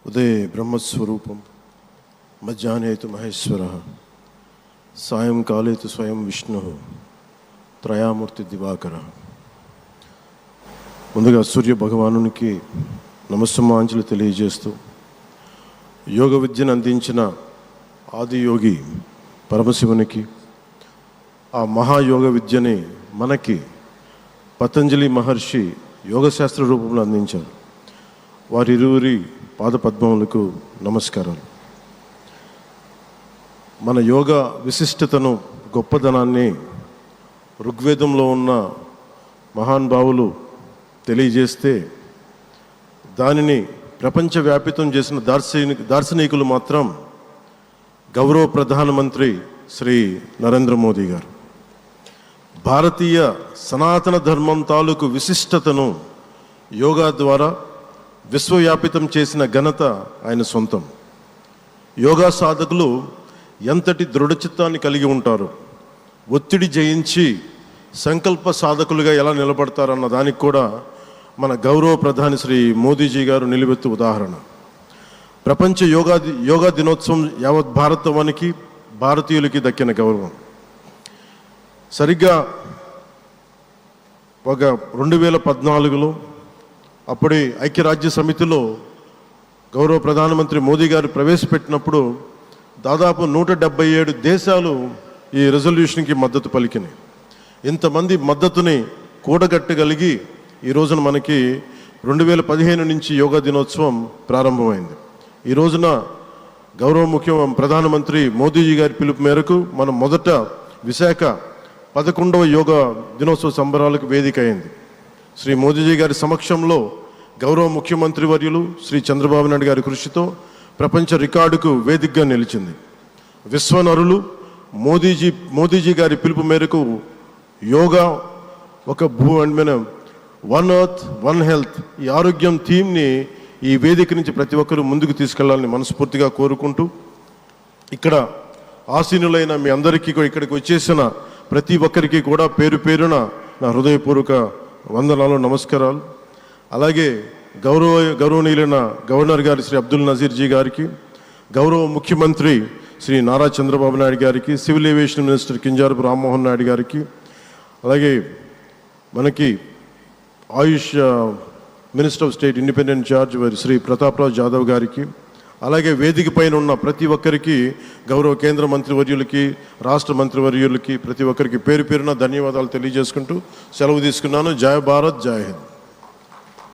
ఉదయ బ్రహ్మస్వరూపం, మధ్యాహ్నేతు మహేశ్వర, సాయంకాలేతు స్వయం విష్ణు, త్రయామూర్తి దివాకర. ముందుగా సూర్య భగవానునికి నమస్సమాంజలి తెలియజేస్తూ, యోగ విద్యను అందించిన ఆదియోగి పరమశివునికి, ఆ మహాయోగ విద్యని మనకి పతంజలి మహర్షి యోగశాస్త్ర రూపంలో అందించారు. వారిరువురి పాదపద్మములకు నమస్కారాలు. మన యోగ విశిష్టతను, గొప్పదనాన్ని ఋగ్వేదంలో ఉన్న మహానుభావులు తెలియజేస్తే, దానిని ప్రపంచవ్యాపితం చేసిన దార్శనికులు మాత్రం గౌరవ ప్రధానమంత్రి శ్రీ నరేంద్ర మోదీ గారు. భారతీయ సనాతన ధర్మం తాలూకు విశిష్టతను యోగా ద్వారా విశ్వవ్యాపితం చేసిన ఘనత ఆయన సొంతం. యోగా సాధకులు ఎంతటి దృఢచిత్తాన్ని కలిగి ఉంటారు, ఒత్తిడి జయించి సంకల్ప సాధకులుగా ఎలా నిలబడతారన్న దానికి కూడా మన గౌరవ ప్రధాని శ్రీ మోదీజీ గారు నిలువెత్తు ఉదాహరణ. ప్రపంచ యోగా దినోత్సవం యావత్ భారతవానికి, భారతీయులకి దక్కిన గౌరవం. సరిగ్గా ఒక 2014లో అప్పుడే ఐక్యరాజ్య సమితిలో గౌరవ ప్రధానమంత్రి మోదీ గారు ప్రవేశపెట్టినప్పుడు దాదాపు 177 దేశాలు ఈ రెజల్యూషన్కి మద్దతు పలికినాయి. ఇంతమంది మద్దతుని కూడగట్టగలిగి ఈ రోజున మనకి 2015 నుంచి యోగా దినోత్సవం ప్రారంభమైంది. ఈ రోజున గౌరవ ప్రధానమంత్రి మోదీజీ గారి పిలుపు మేరకు మనం మొదట విశాఖ 11వ యోగా దినోత్సవ సంబరాలకు వేదిక అయింది. శ్రీ మోదీజీ గారి సమక్షంలో గౌరవ ముఖ్యమంత్రి వర్యులు శ్రీ చంద్రబాబు నాయుడు గారి కృషితో ప్రపంచ రికార్డుకు వేదికగా నిలిచింది. విశ్వనరులు మోదీజీ గారి పిలుపు మేరకు యోగా ఒక వన్ ఎర్త్ వన్ హెల్త్, ఈ ఆరోగ్యం థీమ్ని ఈ వేదిక నుంచి ప్రతి ఒక్కరూ ముందుకు తీసుకెళ్లాలని మనస్ఫూర్తిగా కోరుకుంటూ, ఇక్కడ ఆసీనులైన మీ అందరికీ, ఇక్కడికి వచ్చేసిన ప్రతి ఒక్కరికి కూడా పేరు పేరున నా హృదయపూర్వక వందనాలు, నమస్కారాలు. అలాగే గౌరవనీయులైన గవర్నర్ గారి శ్రీ అబ్దుల్ నజీర్జీ గారికి, గౌరవ ముఖ్యమంత్రి శ్రీ నారా చంద్రబాబు నాయుడు గారికి, civil aviation minister Kinjarapu Rammohan Naidu గారికి, అలాగే మనకి AYUSH minister of state independent charge Shri Prataprao Jadhav గారికి, అలాగే వేదిక పైన ఉన్న ప్రతి ఒక్కరికి, గౌరవ కేంద్ర మంత్రివర్యులకి, రాష్ట్ర మంత్రివర్యులకి, ప్రతి ఒక్కరికి పేరు పేరున ధన్యవాదాలు తెలియజేసుకుంటూ సెలవు తీసుకున్నాను. జై భారత్, జై హింద్.